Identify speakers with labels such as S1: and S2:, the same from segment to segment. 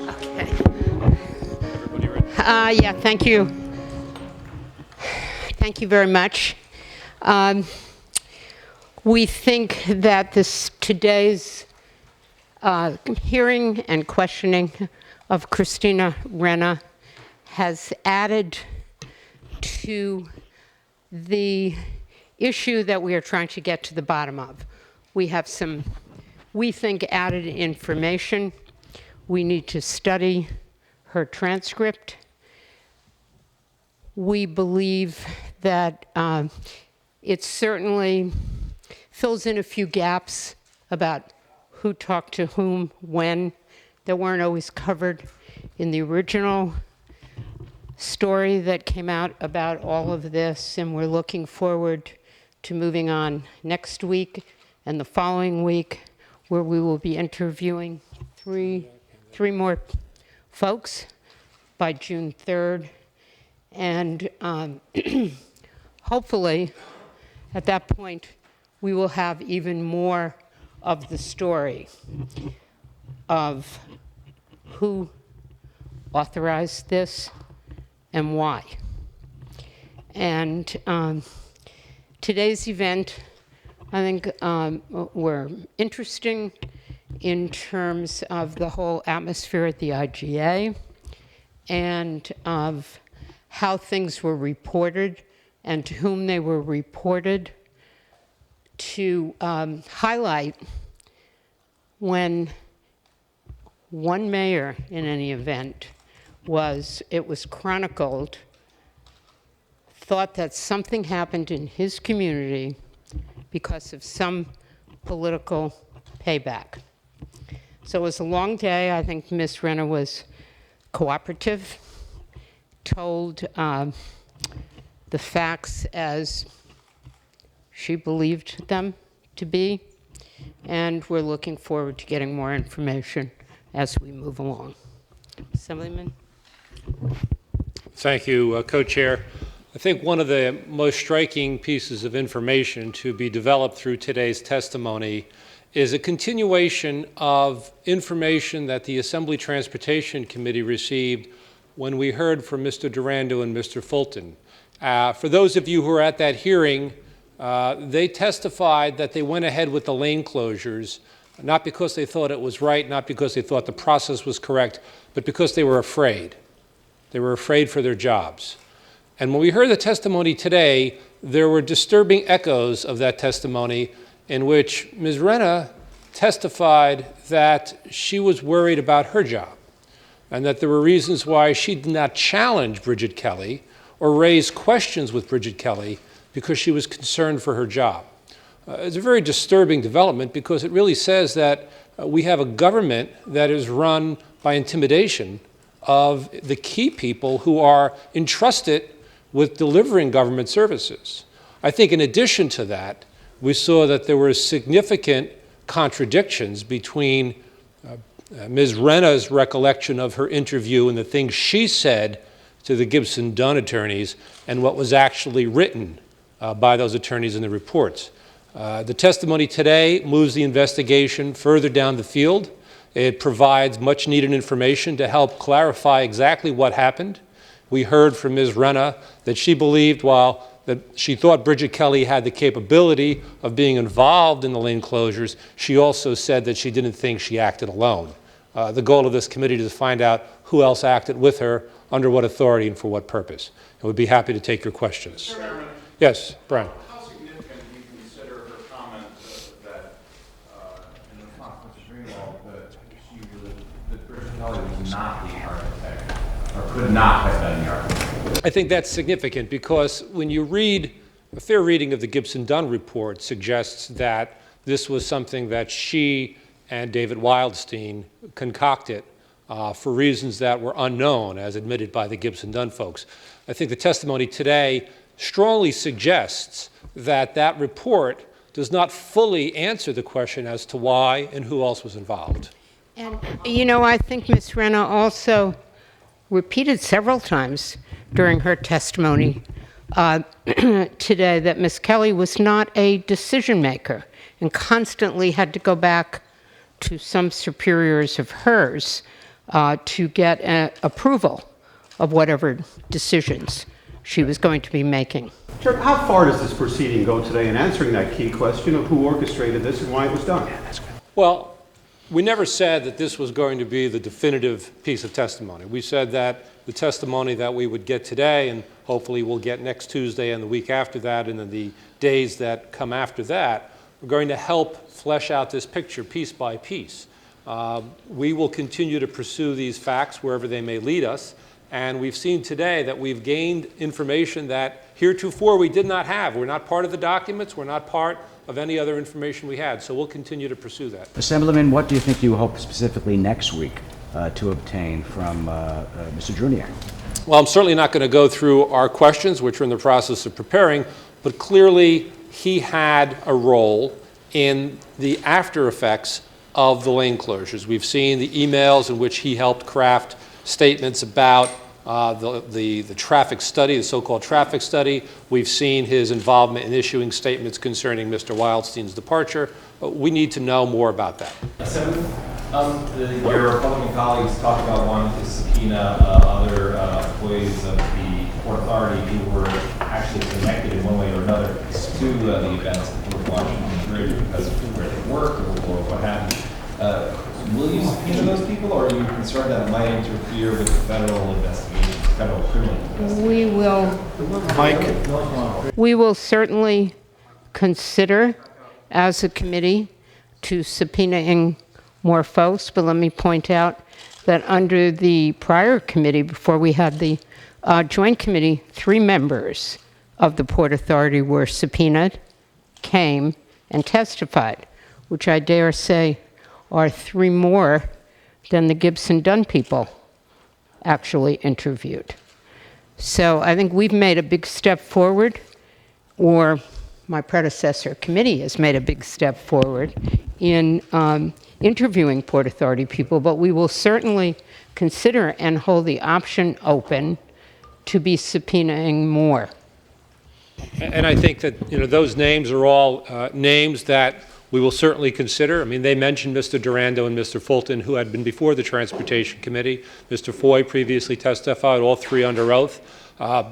S1: Okay.
S2: Everybody ready?
S1: Yeah, thank you. Thank you very much. We think that today's hearing and questioning of Christina Renna has added to the issue that we are trying to get to the bottom of. We have some, we think, added information. We need to study her transcript. We believe that it certainly fills in a few gaps about who talked to whom, when, that weren't always covered in the original story that came out about all of this, and we're looking forward to moving on next week and the following week, where we will be interviewing three more folks by June 3rd. And hopefully, at that point, we will have even more of the story of who authorized this and why. And today's event, I think, were interesting in terms of the whole atmosphere at the IGA and of how things were reported and to whom they were reported, to highlight when one mayor in any event it was chronicled, thought that something happened in his community because of some political payback. So it was a long day. I think Ms. Renna was cooperative, told the facts as she believed them to be, and we're looking forward to getting more information as we move along. Assemblyman?
S2: Thank you, Co-Chair. I think one of the most striking pieces of information to be developed through today's testimony is a continuation of information that the Assembly Transportation Committee received when we heard from Mr. Durando and Mr. Fulton. For those of you who were at that hearing, they testified that they went ahead with the lane closures, not because they thought it was right, not because they thought the process was correct, but because they were afraid. They were afraid for their jobs. And when we heard the testimony today, there were disturbing echoes of that testimony in which Ms. Renna testified that she was worried about her job and that there were reasons why she did not challenge Bridget Kelly or raise questions with Bridget Kelly because she was concerned for her job. It's a very disturbing development because it really says that we have a government that is run by intimidation of the key people who are entrusted with delivering government services. I think in addition to that, we saw that there were significant contradictions between Ms. Renna's recollection of her interview and the things she said to the Gibson Dunn attorneys and what was actually written by those attorneys in the reports. The testimony today moves the investigation further down the field. It provides much needed information to help clarify exactly what happened. We heard from Ms. Renna that she believed that she thought Bridget Kelly had the capability of being involved in the lane closures, she also said that she didn't think she acted alone. The goal of this committee is to find out who else acted with her, under what authority, and for what purpose. And we'd be happy to take your questions. Yes, Brian.
S3: How significant do you consider her comment that in the conference agreement that Bridget Kelly was not the architect, or could not have been the architect?
S2: I think that's significant because when you read, a fair reading of the Gibson Dunn report suggests that this was something that she and David Wildstein concocted for reasons that were unknown, as admitted by the Gibson Dunn folks. I think the testimony today strongly suggests that that report does not fully answer the question as to why and who else was involved.
S1: And, you know, I think Ms. Renna also repeated several times during her testimony today that Ms. Kelly was not a decision maker and constantly had to go back to some superiors of hers to get approval of whatever decisions she was going to be making.
S4: Chair, how far does this proceeding go today in answering that key question of who orchestrated this and why it was done?
S2: Well, we never said that this was going to be the definitive piece of testimony. We said that the testimony that we would get today, and hopefully we'll get next Tuesday and the week after that, and then the days that come after that, we're going to help flesh out this picture piece by piece. We will continue to pursue these facts wherever they may lead us, and we've seen today that we've gained information that heretofore we did not have. We're not part of the documents, we're not part of any other information we had, so we'll continue to pursue that.
S5: Assemblyman, what do you think you hope specifically next week to obtain from Mr. Druniak?
S2: Well, I'm certainly not going to go through our questions, which we're in the process of preparing, but clearly he had a role in the after effects of the lane closures. We've seen the emails in which he helped craft statements about the traffic study, the so-called traffic study. We've seen his involvement in issuing statements concerning Mr. Wildstein's departure. We need to know more about that.
S3: Your Republican colleagues talked about wanting to subpoena other employees of the Port Authority who were actually connected in one way or another to the events at Port Washington Bridge because of where they work or what have you. Will you subpoena those people, or are you concerned that it might interfere with the federal investigation, federal criminal investigation?
S1: We will certainly consider as a committee to subpoenaing more folks, but let me point out that under the prior committee, before we had the joint committee, 3 members of the Port Authority were subpoenaed, came, and testified, which I dare say are 3 more than the Gibson Dunn people actually interviewed. So I think we've made a big step forward, or my predecessor committee has made a big step forward in interviewing Port Authority people, but we will certainly consider and hold the option open to be subpoenaing more.
S2: And I think that those names are all names that we will certainly consider. I mean, they mentioned Mr. Durando and Mr. Fulton, who had been before the Transportation Committee. Mr. Foy previously testified, all 3 under oath.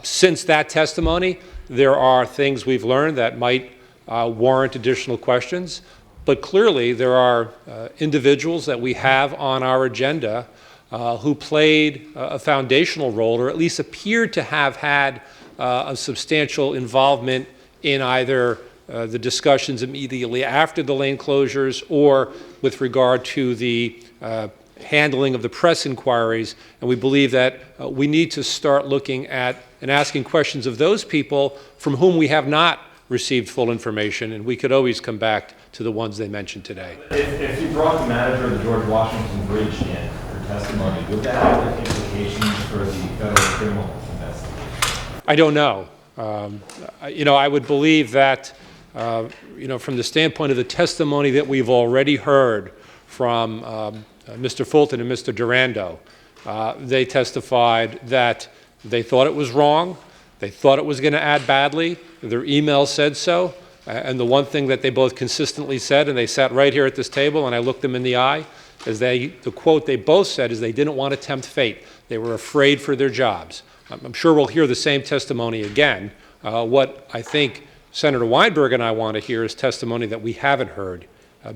S2: Since that testimony, there are things we've learned that might warrant additional questions. But clearly, there are individuals that we have on our agenda who played a foundational role, or at least appeared to have had a substantial involvement in either the discussions immediately after the lane closures or with regard to the handling of the press inquiries. And we believe that we need to start looking at and asking questions of those people from whom we have not received full information, and we could always come back to the ones they mentioned today.
S3: If you brought the manager of the George Washington Bridge in for testimony, would that have implications for the federal criminal investigation?
S2: I don't know. I would believe that, from the standpoint of the testimony that we've already heard from Mr. Fulton and Mr. Durando, they testified that they thought it was wrong, they thought it was going to add badly, their email said so, and the one thing that they both consistently said, and they sat right here at this table and I looked them in the eye, is the quote they both said is they didn't want to tempt fate. They were afraid for their jobs. I'm sure we'll hear the same testimony again. What I think Senator Weinberg and I want to hear is testimony that we haven't heard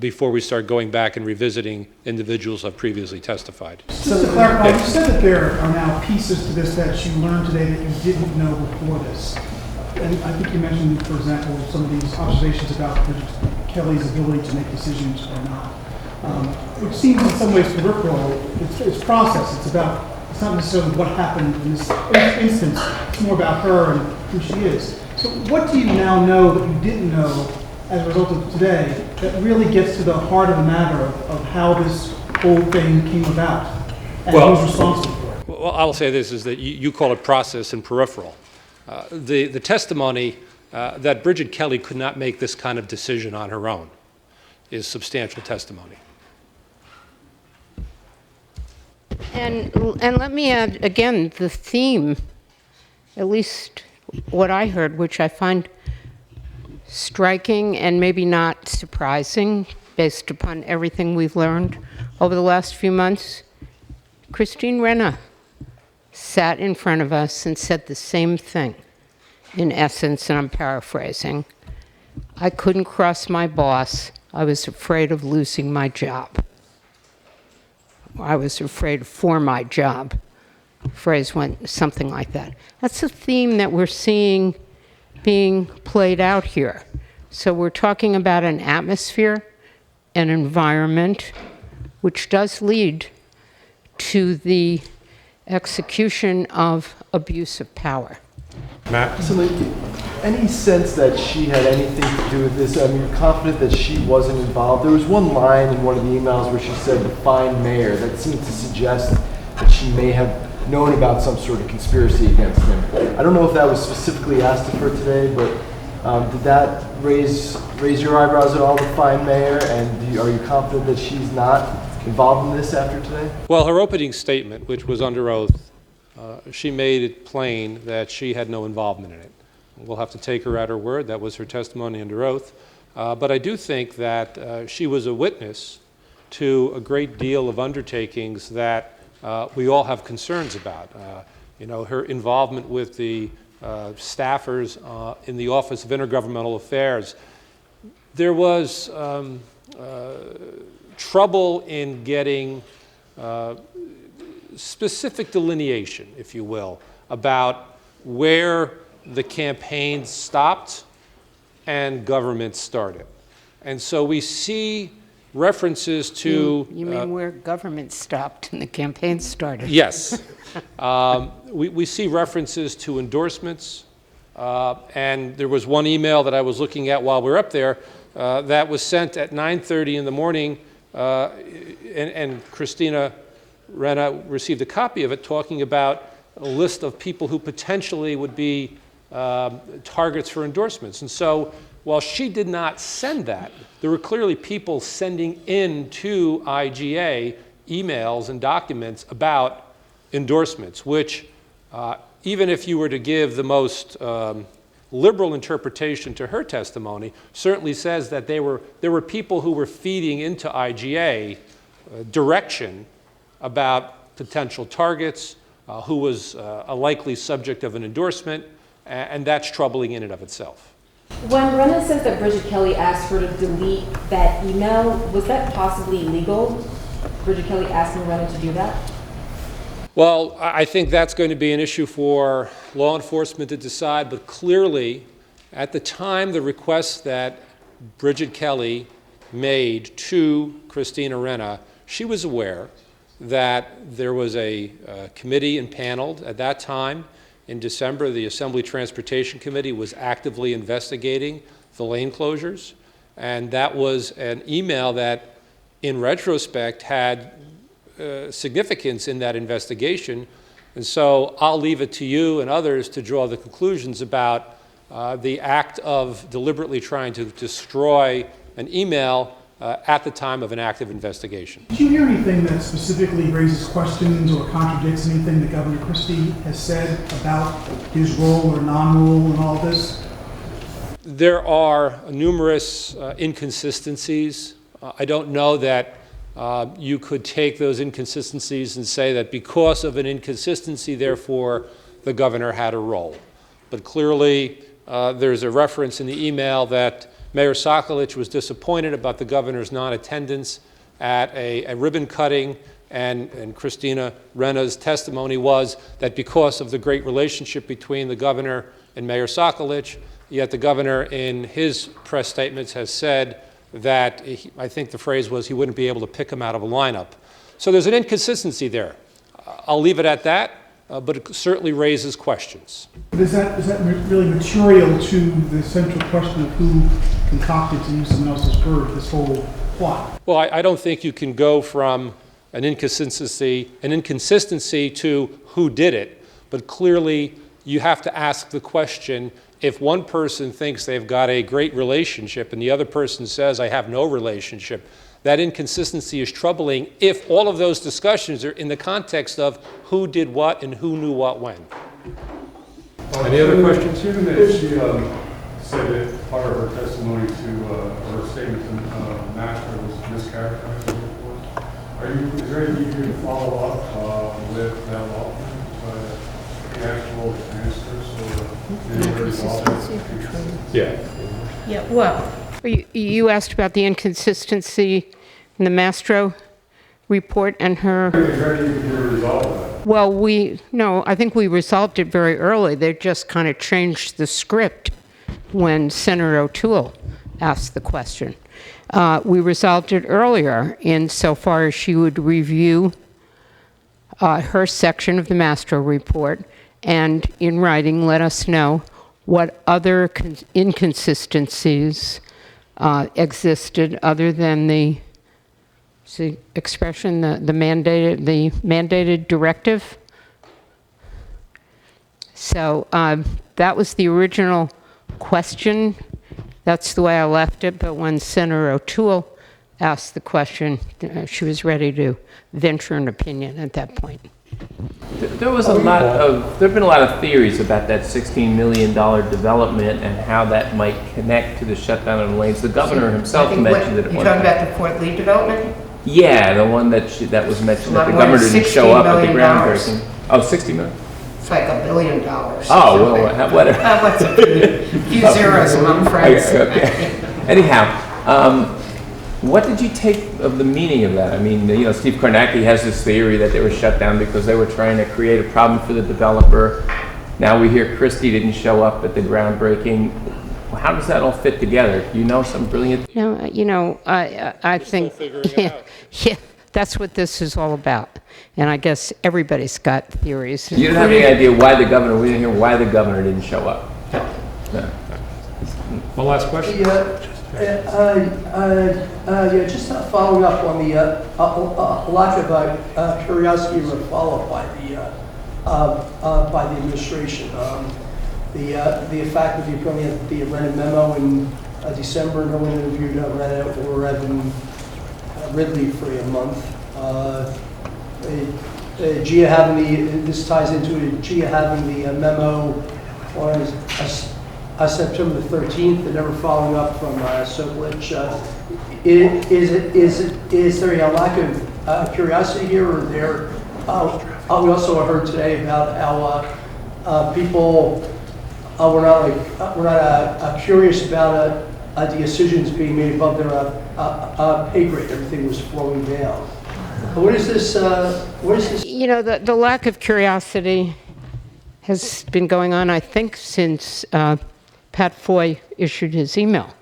S2: before we start going back and revisiting individuals who have previously testified.
S6: Just to clarify, you said that there are now pieces to this that you learned today that you didn't know before this. And I think you mentioned, for example, some of these observations about Kelly's ability to make decisions or not, which seems in some ways peripheral. It's process. It's not necessarily what happened in this instance. It's more about her and who she is. So what do you now know that you didn't know as a result of today that really gets to the heart of the matter of how this whole thing came about and who's responsible for it?
S2: Well, I'll say this, is that you call it process and peripheral. The testimony that Bridget Kelly could not make this kind of decision on her own is substantial testimony.
S1: And let me add, again, the theme, at least what I heard, which I find striking and maybe not surprising based upon everything we've learned over the last few months. Christina Renna sat in front of us and said the same thing, in essence, and I'm paraphrasing. I couldn't cross my boss. I was afraid of losing my job. I was afraid for my job. Phrase went something like that. That's a theme that we're seeing being played out here. So we're talking about an atmosphere, an environment, which does lead to the execution of abuse of power.
S2: Matt?
S7: So, like, any sense that she had anything to do with this? I mean, you're confident that she wasn't involved. There was one line in one of the emails where she said the fine mayor. That seemed to suggest that she may have known about some sort of conspiracy against him. I don't know if that was specifically asked of her today, but did that raise your eyebrows at all, the fine mayor? And are you confident that she's not involved in this after today?
S2: Well, her opening statement, which was under oath, she made it plain that she had no involvement in it. We'll have to take her at her word. That was her testimony under oath. But I do think that she was a witness to a great deal of undertakings that we all have concerns about. Her involvement with the staffers in the Office of Intergovernmental Affairs. There was trouble in getting specific delineation, if you will, about where the campaign stopped and government started. And so we see references to...
S1: You mean where government stopped and the campaign started?
S2: Yes. We see references to endorsements, and there was one email that I was looking at while we were up there that was sent at 9:30 in the morning, and Christina Renna received a copy of it talking about a list of people who potentially would be targets for endorsements. And so while she did not send that, there were clearly people sending in to IGA emails and documents about endorsements, which even if you were to give the most liberal interpretation to her testimony, certainly says that there were people who were feeding into IGA direction about potential targets, who was a likely subject of an endorsement, and that's troubling in and of itself.
S8: When Renna says that Bridget Kelly asked her to delete that email, was that possibly illegal? Bridget Kelly asking Renna to do that?
S2: Well, I think that's going to be an issue for law enforcement to decide, but clearly, at the time the request that Bridget Kelly made to Christina Renna, she was aware that there was a committee impaneled at that time. In December, the Assembly Transportation Committee was actively investigating the lane closures, and that was an email that, in retrospect, had significance in that investigation. And so I'll leave it to you and others to draw the conclusions about the act of deliberately trying to destroy an email at the time of an active investigation.
S6: Did you hear anything that specifically raises questions or contradicts anything that Governor Christie has said about his role or non-role in all this?
S2: There are numerous inconsistencies. I don't know that you could take those inconsistencies and say that because of an inconsistency, therefore, the governor had a role. But clearly, there's a reference in the email that Mayor Sokolich was disappointed about the governor's non-attendance at a ribbon cutting, and Christina Renna's testimony was that because of the great relationship between the governor and Mayor Sokolich, yet the governor in his press statements has said that, I think the phrase was, he wouldn't be able to pick him out of a lineup. So there's an inconsistency there. I'll leave it at that, but it certainly raises questions.
S6: But is that really material to the central question of who concocted, to use someone else's word, this whole plot?
S2: Well, I don't think you can go from an inconsistency to who did it, but clearly you have to ask the question, if one person thinks they've got a great relationship and the other person says, I have no relationship, that inconsistency is troubling if all of those discussions are in the context of who did what and who knew what when. Any other questions?
S9: Given that she said that part of her testimony to her statement to Master was Is there anything you can follow up with that law firm? The actual transfers or
S2: Yeah.
S1: Yeah, well. You asked about the inconsistency in the Mastro report and her.
S9: Is there anything you can resolve that?
S1: Well, no, I think we resolved it very early. They just kind of changed the script when Senator O'Toole asked the question. We resolved it earlier insofar as she would review her section of the Mastro report and in writing let us know what other inconsistencies existed other than the expression, the mandated directive. So that was the original question. That's the way I left it. But when Senator O'Toole asked the question, she was ready to venture an opinion at that point.
S10: There have been a lot of theories about that $16 million development and how that might connect to the shutdown of the lanes. The governor himself mentioned it.
S1: You're talking about the Fort Lee development?
S10: Yeah, the one that was mentioned that the governor didn't show up at the groundbreaking. Oh, $60 million?
S1: It's like $1 billion.
S10: Oh, well, whatever.
S1: What's a few zeros among friends.
S10: Okay. Anyhow, what did you take of the meaning of that? I mean, Steve Kornacki has this theory that they were shut down because they were trying to create a problem for the developer. Now we hear Christie didn't show up at the groundbreaking. How does that all fit together? You know some brilliant...
S1: I think, yeah, that's what this is all about. And I guess everybody's got theories.
S10: You don't have any idea why we didn't hear why the governor didn't show up? No.
S2: One last question?
S11: Just following up on the lack of curiosity or follow-up by the administration. The fact that you apparently had the Renna memo in December, no one interviewed Renna or Evan Ridley for a month. Gia having this ties into it, Gia having the memo on September the 13th and never following up from Sokolich. Is there a lack of curiosity here, or there? We also heard today about how people were not curious about the decisions being made above their pay grade. Everything was flowing down. What is this?
S1: The lack of curiosity has been going on, I think, since Pat Foy issued his email.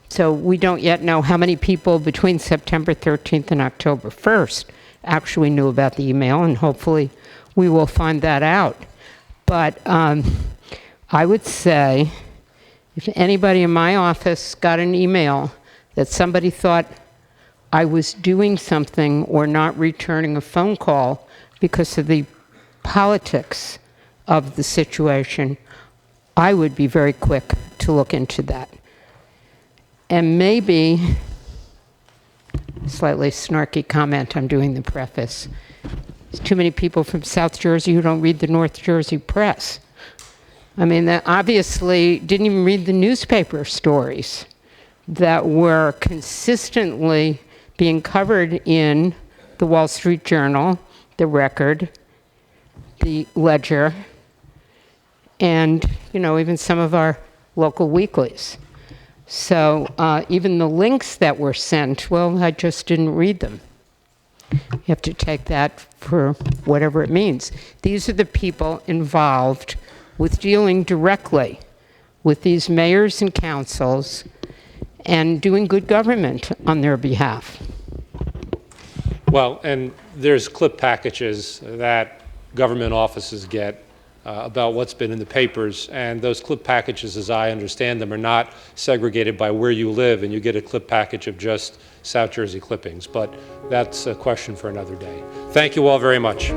S1: So we don't yet know how many people between September 13th and October 1st actually knew about the email, and hopefully we will find that out. But I would say if anybody in my office got an email that somebody thought I was doing something or not returning a phone call because of the politics of the situation, I would be very quick to look into that. And maybe, slightly snarky comment, I'm doing the preface. There's too many people from South Jersey who don't read the North Jersey press. I mean, they obviously didn't even read the newspaper stories that were consistently being covered in the Wall Street Journal, the Record, the Ledger, and, even some of our local weeklies. So even the links that were sent, well, I just didn't read them. You have to take that for whatever it means. These are the people involved with dealing directly with these mayors and councils and doing good government on their behalf.
S2: Well, and there's clip packages that government offices get about what's been in the papers, and those clip packages, as I understand them, are not segregated by where you live, and you get a clip package of just South Jersey clippings. But that's a question for another day. Thank you all very much.